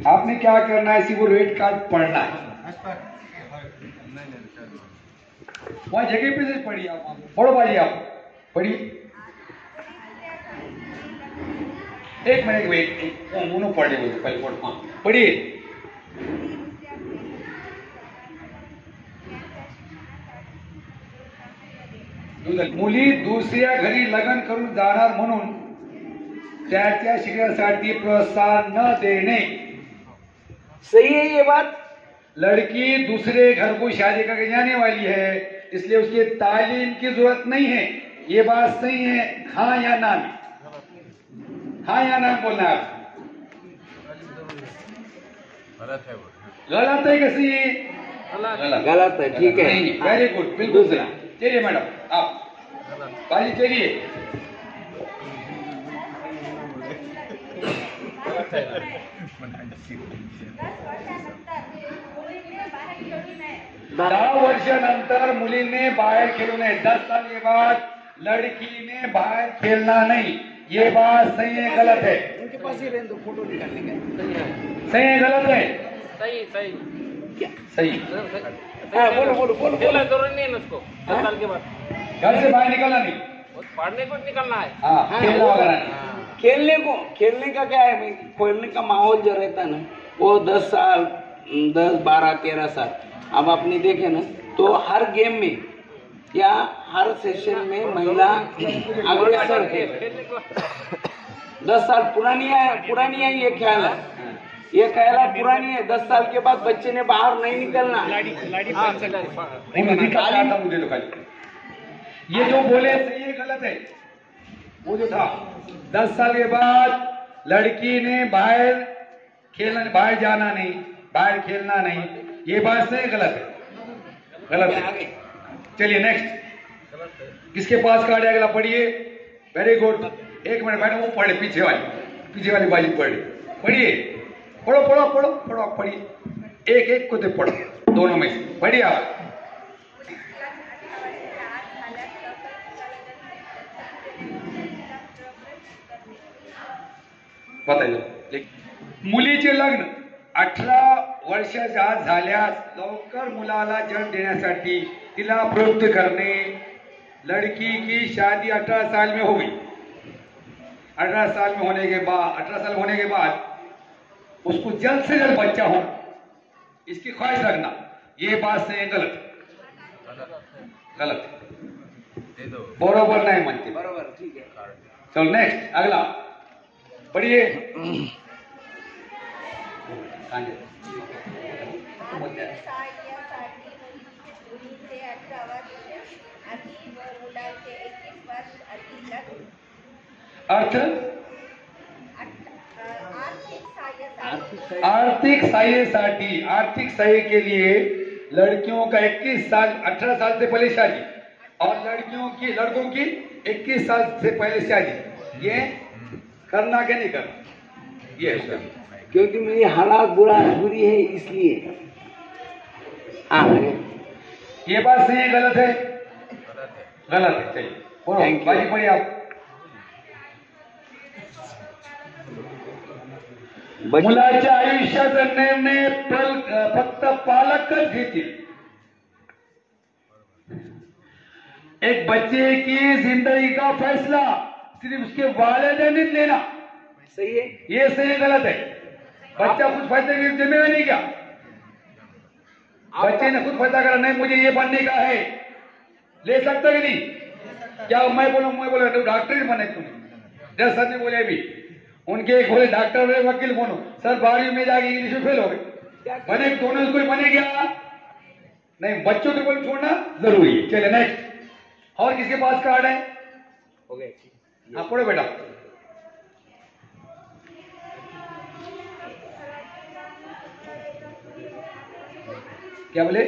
आपने क्या करना है, इसी को रेड कार्ड पढ़ना है. वहाँ जगह पे से पढ़िए, आप पढ़ो भाई, आप पढ़िए. एक मिनट वेट, उन्होंने पढ़े हुए पहले पढ़ो. हाँ, पढ़िए. मुली दुसऱ्या घरी लग्न करून जाणार म्हणून त्याच्या शिक्षणासाठी प्रोत्साहन न देने। सही है ये बात? लड़की दूसरे घर को शादी करके जाने वाली है, इसलिए उसकी तालीम की जरूरत नहीं है। ये बात सही है? हाँ या ना? हाँ या ना बोलना है। गलत है कैसी? गलत है, ठीक है। वेरी गुड, बिल्कुल सही। चलिए मैडम आप बाजी चलिए। दहा वर्षानंतर मुलीने बाहर खेलू नये, 10 साल के बाद लड़की ने बाहर खेलना नहीं। ये बात सही है गलत है? उनके पास ही रहने दो, फोटो निकालने का। सही है गलत है? सही सही क्या सही। हाँ, बोलो बोलो बोलो खेलना जरूरी नहीं है ना उसको 10 साल के बाद घर से बाहर निकलना नहीं। पढ़ने को निकलना है। हाँ, खेलना वगैरह नहीं। खेलने का क्या है, खेलने का माहौल जो रहता है ना, वो 10 साल 10 12 13 साल अब आपने देखे ना, तो हर गेम में या हर सेशन में महिला अग्रसर है। 10 साल पुरानी है ये ख्याल है, ये ख्याल पुरानी है। 10 साल के बाद बच्चे ने बाहर नहीं निकलना। मुझे तो खाली ये जो बोले सही है गलत है? वो जो था 10 साल के बाद लड़की ने बाहर जाना नहीं, बाहर खेलना नहीं, ये बात सही गलत है? गलत है। चलिए नेक्स्ट, किसके पास कार्ड है? अगला पढ़िए। वेरी गुड, एक मिनट मैडम, वो पढ़े पीछे वाली बाजी पढ़िए। पढ़ो पढ़िए, एक को तो पढ़ो, दोनों में से पढ़िए आप। बताइए। मुलीचे लग्न 18 वर्षाच्या आत झाल्यास लवकर मुलाला जन्म देण्यासाठी तिला प्रवृत्त करने। लड़की की शादी 18 साल में होगी। 18 साल होने के बाद उसको जल्द से जल्द बच्चा हो, इसकी ख्वाहिश रखना। ये बात सही है गलत? गलत बरोबर नहीं मानते। बरोबर, ठीक है। चलो नेक्स्ट, अगला पढ़िए। अर्थ आर्थिक सहाय्य के लिए लड़कियों का 18 साल से पहले शादी, और लड़कों की 21 साल से पहले शादी। ये करना क्या नहीं करना, ये है सर। क्योंकि मेरी हालात बुरी है इसलिए। हाँ, ये बात सही है गलत है? गलत है। चलिए बाजी पढ़िए आप। मुलाच्या आयुष्याचा निर्णय फक्त पालकच घेतील। एक बच्चे की जिंदगी का फैसला सिर्फ उसके वालिदैन ने लेना। सही है? ये सही गलत है? बच्चा खुद फैसले की जिम्मेदारी नहीं, क्या बच्चे ने खुद फैसला करा नहीं मुझे ये बनने का है, ले सकता कि नहीं? क्या मैं बोला डॉक्टर ही बने तुम्हें? 10 सर ने बोले भी, उनके एक बोले डॉक्टर बोले वकील बनो, सर 12वीं में जाके इंग्लिश में फेल हो गए। बने दोनों कोई बने क्या? नहीं, बच्चों के बोले छोड़ना जरूरी है। चले नेक्स्ट, और किसके पास कार्ड है? हो गए। हाँ पढ़ो बेटा। क्या बोले?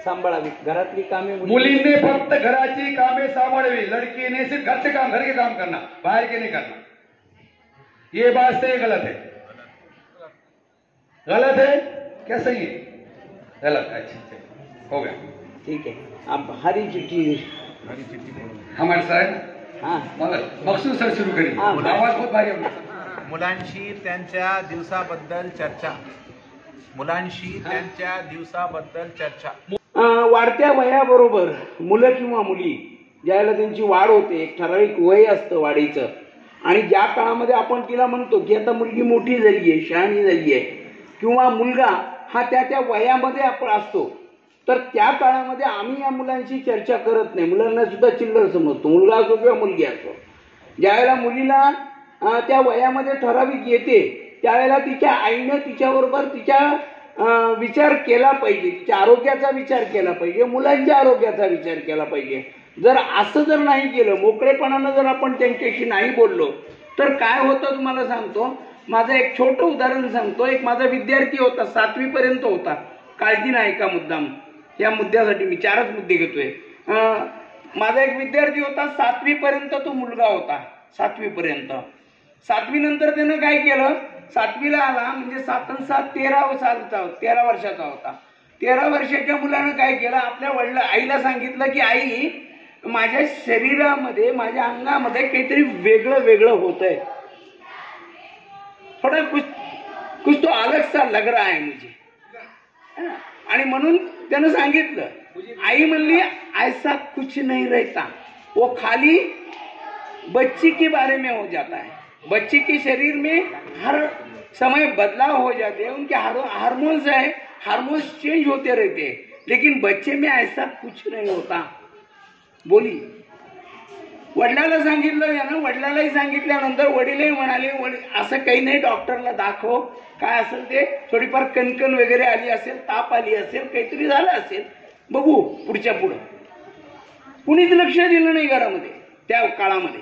सांभाळावी घरातली कामे। मुलीने फक्त घराची कामे सांभाळावी, लड़कीने सिर्फ घर के काम करना, बाहर के नहीं करना। ये बात सही गलत है? गलत है क्या सही है? गलत। अच्छा हो गया, ठीक है। आप हरी चिट्ठी हमारे सर। हाँ, मकसूद सर सुरू करी। आवाज बहुत भारी होगा। मुलांशी त्यांच्या दिवसाबद्दल चर्चा। वाढत्या वयाबरोबर मुलं किंवा मुली ज्यावेळेला त्यांची वाढ होते, एक ठराविक वय असतं वाढीचं, आणि ज्या काळामध्ये आपण तिला म्हणतो की आता मुलगी मोठी झाली आहे, शहाणी झाली आहे, किंवा मुलगा हा त्या वयामध्ये आपण असतो, तर त्या काळामध्ये आम्ही या मुलांशी चर्चा करत नाही, मुलांना सुद्धा चिल्लर समजतो, मुलगा असो किंवा मुलगी असो. ज्यावेळेला मुलीला त्या वयामध्ये ठराविक येते त्यावेळेला तिच्या आईनं तिच्याबरोबर तिच्या विचार केला पाहिजे, तिच्या आरोग्याचा विचार केला पाहिजे, मुलांच्या आरोग्याचा विचार केला पाहिजे. जर असं जर नाही केलं, मोकळेपणानं जर आपण त्यांच्याशी नाही बोललो तर काय होतं तुम्हाला सांगतो. माझं एक छोटं उदाहरण सांगतो. एक माझा विद्यार्थी होता, 7वी पर्यंत होता. काळजी नाही का मुद्दाम, या मुद्द्यासाठी मी 4च मुद्दे घेतोय. माझा एक विद्यार्थी होता, 7वी पर्यंत तो मुलगा होता, 7वी पर्यंत. 7वी नंतर त्यानं काय केलं, 7वीला आला म्हणजे 7 आणि 7 13 वर्षाचा होता. 13 वर्षाच्या मुलानं काय केलं, आपल्या आईला सांगितलं की आई, माझ्या शरीरामध्ये, माझ्या अंगामध्ये काहीतरी वेगळं वेगळं होतंय, थोड़ा कुछ तो अलग सा लग रहा है मुझे. आणि म्हणून त्यानं सांगितलं. आई म्हणली ऐसा कुछ नहीं रहता, वो खाली बच्ची के बारे में हो जाता है. बच्ची के शरीर में हर समय बदलाव हो जाते हैं, उनके हार्मोन्स है, हार्मोन्स चेंज होते रहते हैं, लेकिन बच्चे में ऐसा कुछ नहीं होता. बोली वडिलाला सांगितलं यानं, वडिलालाही सांगितल्यानंतर वडीलही म्हणाले असं काही नाही, डॉक्टरला दाखव, काय असेल ते, थोडीफार कणकण वगैरे आली असेल, ताप आली असेल, काहीतरी झालं असेल, बघू पुढच्या पुढं. कुणीच लक्ष दिलं नाही घरामध्ये त्या काळामध्ये.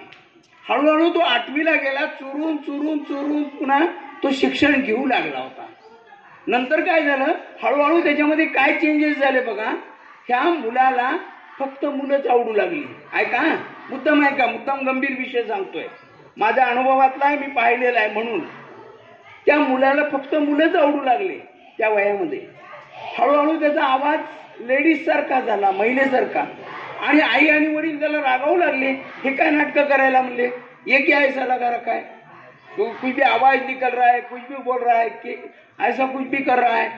हळूहळू तो 8वीला गेला, चुरून चुरून चुरून पुन्हा तो शिक्षण घेऊ लागला होता. नंतर काय झालं, हळूहळू त्याच्यामध्ये काय चेंजेस झाले बघा. ह्या मुलाला फक्त मुलंच आवडू लागली. ऐका, मुद्दाम ऐका, मुद्दाम गंभीर विषय सांगतोय, माझ्या अनुभवातला आहे, मी पाहिलेला आहे. म्हणून त्या मुलाला फक्त मुलंच आवडू लागले त्या वयामध्ये. हळूहळू त्याचा आवाज लेडीज सारखा झाला, महिलेसारखा. आणि आई आणि वडील त्याला रागावू लागले, हे काय नाटकं करायला म्हणले, ये क्या ऐसा लगा रखा है, कुछ भी आवाज निकल रहा है, कुछ भी बोल रहा है, कि ऐसा कुछ भी कर रहा है,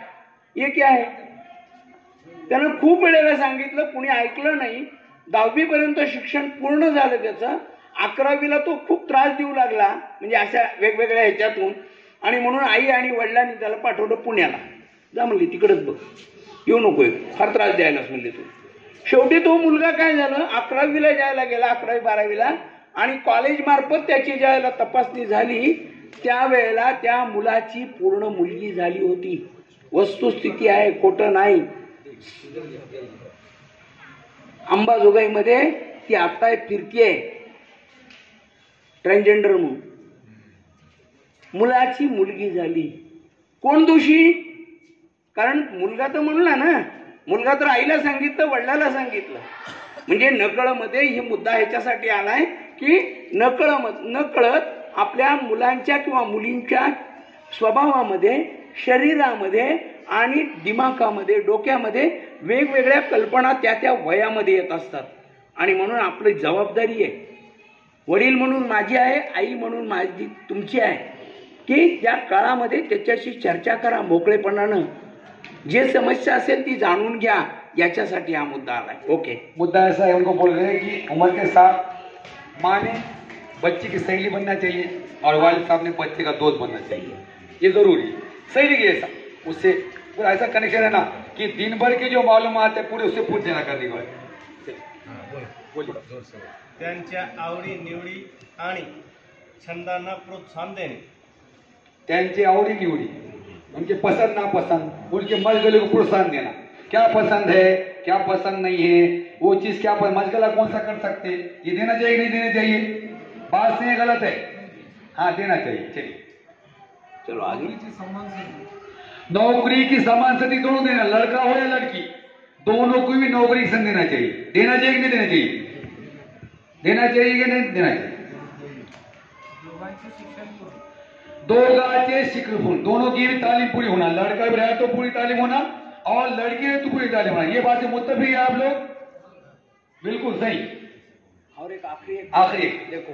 ये क्या है. त्यानं खूप वेळेला सांगितलं, कुणी ऐकलं नाही. 10वी पर्यंत शिक्षण पूर्ण झालं त्याचं. 11वीला तो खूप त्रास देऊ लागला, म्हणजे अशा वेगवेगळ्या ह्याच्यातून. आणि म्हणून आई आणि वडिलांनी त्याला पाठवलं पुण्याला. जा म्हणली, तिकडच बघ, येऊ नकोय, फार त्रास द्यायलाच म्हणले तू. शेवटी तो मुलगा काय झालं, 11वीला जायला गेला, 11वी 12वीला. आणि कॉलेज मार्फत त्याची ज्यावेळेला तपासणी झाली त्यावेळेला त्या मुलाची पूर्ण मुलगी झाली होती. वस्तुस्थिती आहे, खोटं नाही. अंबाजोगाईमध्ये ती आता फिरतीये ट्रान्सजेंडर म्हणून. मुलाची मुलगी झाली. कोण दोषी? कारण मुलगा तर म्हणला ना, मुलगा तर आईला सांगितलं, वडिलाला सांगितलं. म्हणजे नकळमध्ये ही मुद्दा ह्याच्यासाठी आलाय की नकळत आपल्या मुलांच्या किंवा मुलींच्या स्वभावामध्ये, शरीरामध्ये आणि दिमागामध्ये, डोक्यामध्ये वेगवेगळ्या कल्पना त्या वयामध्ये येत असतात. आणि म्हणून आपली जबाबदारी आहे, वडील म्हणून माझी आहे, आई म्हणून माझी तुमची आहे, की त्या काळामध्ये त्याच्याशी चर्चा करा मोकळेपणानं. जे समस्या असेल ती जाणून घ्या, याच्यासाठी हा मुद्दा आलाय. ओके, मुद्दा ऐसा है, उनको बोल रहे हैं कि उम्र के साथ माँ ने बच्ची की सहेली बनना चाहिए और वालिद साहब ने बच्चे का दोस्त बनना चाहिए. ये जरूरी है. सहेली के जैसा, उससे पूरा ऐसा कनेक्शन है ना कि दिन भर के जो मालूमात है पूरे उससे पूछ देना करने को. त्यांच्या आवडी निवडी आणि छंदांना प्रोत्साहन देणे. त्यांची आवडी निवडी, उनके पसंद नापसंद, उनके मशगले को प्रोत्साहन देना. क्या पसंद है, क्या पसंद नहीं है, वो चीज क्या मशगला कौन सा कर सकते, ये देना चाहिए नहीं देना चाहिए. बात से गलत है, हाँ देना चाहिए. चलिए चलो आगे. नौकरी की समान स्थिति दोनों देना, लड़का हो या लड़की, दोनों को भी नौकरी की देना चाहिए. देना चाहिए कि नहीं देना चाहिए, देना चाहिए कि नहीं देना चाहिए. दोघांचे शिक्षण, दोनों की भी तालीम पूरी होना. लड़का भी रहा तो पूरी तालीम होना और लड़की है तो पूरी तालीम होना. ये बात से मुत्तफिक है आप लोग? बिल्कुल सही. और एक आखिरी देखो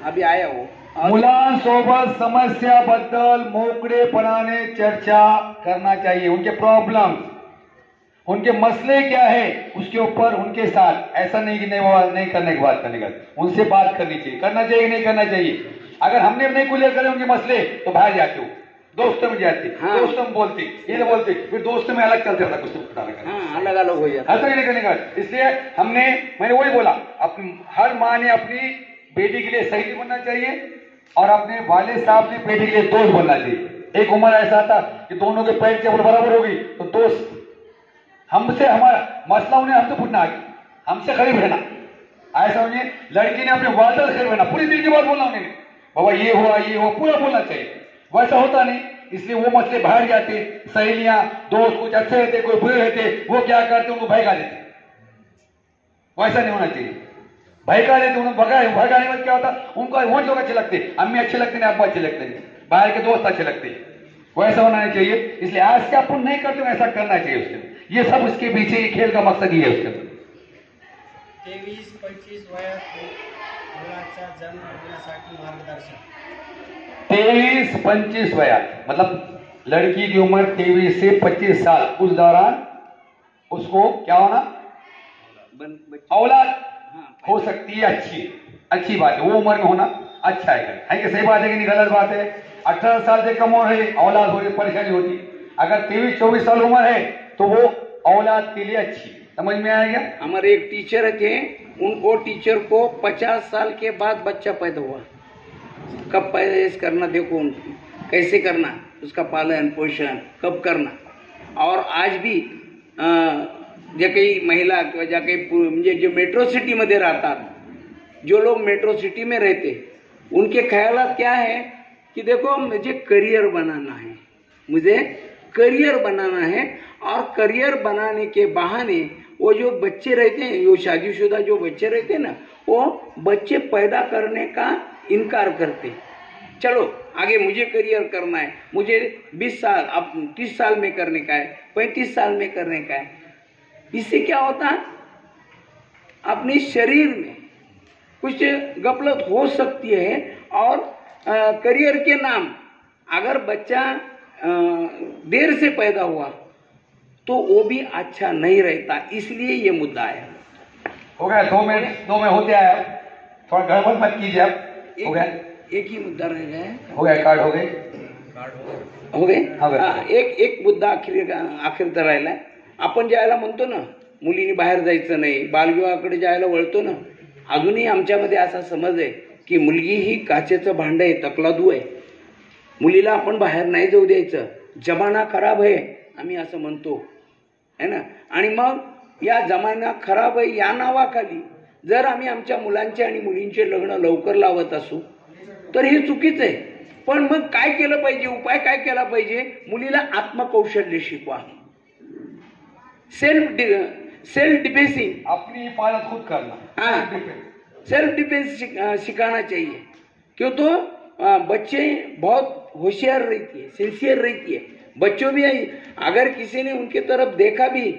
अभी आया वो. मुलांसोबत समस्याबद्दल मोकळेपणाने चर्चा करना चाहिए. उनके प्रॉब्लम, उनके मसले क्या है उसके ऊपर उनके साथ, ऐसा नहीं कि नहीं करने की बात करने का, उनसे बात करनी चाहिए. करना चाहिए नहीं करना चाहिए. अगर हमने नहीं क्लियर करे उनके मसले तो बाहर जाते हो, दोस्तों में जाते, हाँ। दोस्तों में बोलते, ये बोलते, फिर दोस्तों में अलग चलते रहता कुछ पता लगा। हाँ, अलग अलग हो जाता। ऐसा ही निकलने का। इसलिए मैंने वही बोला, हर माँ ने अपनी बेटी के लिए सही बनना चाहिए और अपने वाले साहब ने बेटी के लिए दोस्त बनना चाहिए। एक उम्र ऐसा था कि दोनों के पैर जब बराबर होगी तो दोस्त हमसे, हमारा मसला उन्हें हमसे पूछना आगे, हमसे करीब रहना। ऐसा उन्हें लड़की ने अपने वालदा से करीब रहना, पूरी दिल की बात बोलना उन्हें, बाबा ये हुआ पूरा बोलना चाहिए। वैसा होता नहीं, इसलिए वो मसले बाहर जाते। सहेलियां दोस्त कुछ अच्छे रहते, कोई बुरे रहते, वो क्या करते उनको भगा देते। वैसा नहीं होना चाहिए, भगा देते उन्हें। भगाने में क्या होता, उनको वो लोग अच्छे लगते, अम्मी अच्छे लगते नहीं, अब्बा अच्छे लगते नहीं, बाहर के दोस्त अच्छे लगते। वैसा होना नहीं चाहिए। इसलिए आज क्या अपन नहीं करते ऐसा करना चाहिए उसके। ये सब उसके पीछे ये खेल का मकसद ही है उसके। 23-25 वयात मुलाचा जन्म होण्यासाठी मार्गदर्शन। 23-25 वयात मतलब लड़की की उम्र 23 से 25 साल, उस दौरान उसको क्या होना, औलाद हो सकती है। अच्छी बात है, वो उम्र में होना अच्छा है कि सही बात है कि नहीं गलत बात है। 18 साल से कम हो रही औलाद हो रही, परेशानी होती। अगर 23-24 साल उम्र है तो वो औलाद के लिए अच्छी। समझ में आएगा। हमारे एक टीचर थे, उनको टीचर को 50 साल के बाद बच्चा पैदा हुआ। कब पैदा करना, देखो उनको कैसे करना, उसका पालन पोषण कब करना। और आज भी जे काही महिला किंवा ज्या काही म्हणजे जो मेट्रो सिटी मध्ये राहतात, जो लोग मेट्रो सिटी में रहते, उनके ख्यालात क्या है कि देखो मुझे करियर बनाना है, मुझे करियर बनाना है। और करियर बनाने के बहाने वो जो बच्चे रहते हैं, वो शादीशुदा जो बच्चे रहते हैं ना, वो बच्चे पैदा करने का इनकार करते। चलो आगे मुझे करियर करना है, मुझे 20 साल अब 30 साल में करने का है, 35 साल में करने का है। इससे क्या होता है, अपने शरीर में कुछ गफलत हो सकती है। और करियर के नाम, अगर बच्चा देर से पैदा हुआ तो वो भी अच्छा नहीं रहता। इसलिए ये मुद्दा है। हो गया 2 में होते आया, थोड़ा गड़बड़ मत कीजिए आप। हो गया, एक ही मुद्दा रह गया है। हो गया, कार्ड हो गए, हो गए। एक मुद्दा आखिर तर राहिलाय। आपण ज्याला म्हणतो ना मुलीने बाहेर जायचं नाही, बालविवाहाकडे ज्याला वळतो ना, अजूनही आमच्यामध्ये असा समज आहे की मुलगी ही काचेचं भांड आहे, तकलादू आहे, मुलीला आपण बाहेर नाही जाऊ द्यायचं, जमाना खराब आहे आम्ही असं म्हणतो है ना। आणि मग या जमाना खराब आहे या नावाखाली जर आम्ही आमच्या मुलांचे आणि मुलींचे लग्न लवकर लावत असू तर हे चुकीचं आहे। पण मग काय केलं पाहिजे, उपाय काय केला पाहिजे, मुलीला आत्मकौशल्य शिकवा, सेल्फ डिफेंसिंग, अपनी हिफाजत खुद करना। हाँ, सेल्फ डिफेंस सिखाना चाहिए। क्यों तो बच्चे बहुत होशियार रहती है, सिंसियर रहती है। बच्चों भी अगर किसी ने उनके तरफ देखा भी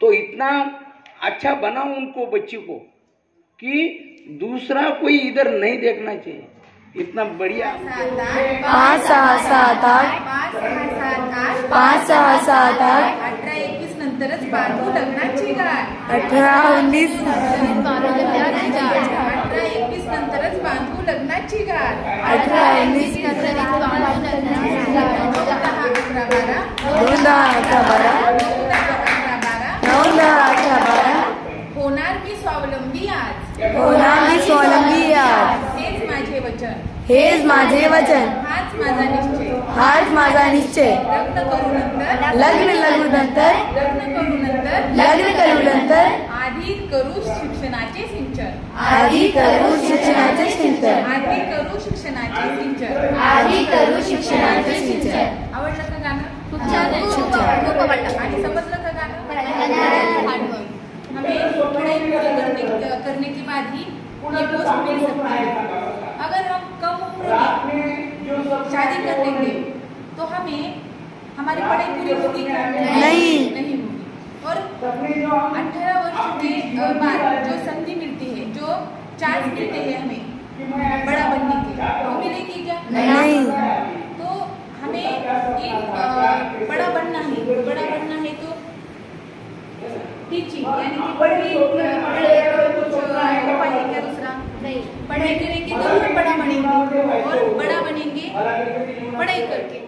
तो इतना अच्छा बनाओ उनको, बच्ची को, कि दूसरा कोई इधर नहीं देखना चाहिए। इतना बढ़िया 5 6 7 8 5 6 7 8 18-21 नंतरच बांधू लग्नाची गाठ। 18-19 18-21 नंतरच बांधू लग्नाची गाठ। 18-19 होणार मी स्वावलंबी आज, होणार मी स्वावलंबी आज, हेच माझे वचन, हेच माझे वचन, हाच माझा निश्चय, हाच माझा निश्चय, लग्न करू नंतर, लग्न करू नंतर, आधी करू शिक्षणाचे सिंचन, आधी करू शिक्षणाचे सिंचन, आधी करू शिक्षणाचे सिंचन, आधी करू शिक्षणाचे सिंचन। आवडलं का गाणं? खूप छान, खूप आवडलं। आणि समजलं का गाणं? हमें पढ़ाई पूरी करने के बाद ही ये पोस्ट मिल सकती है। अगर हम कम उम्र में शादी कर लेंगे तो हमें हमारी पढ़ाई पूरी होगी क्या? नहीं होगी। और 18 वर्ष के बाद जो संधि मिलती है, जो चांस मिलते हैं हमें बड़ा बनने के, वो मिलेगी क्या? नहीं। तो हमें बड़ा बनना है तो टीचिंग यानी कि पढ़ाई क्या दूसरा नहीं, पढ़ाई करेंगे तो हम बड़ा बनेंगे, और बड़ा बनेंगे पढ़ाई करके।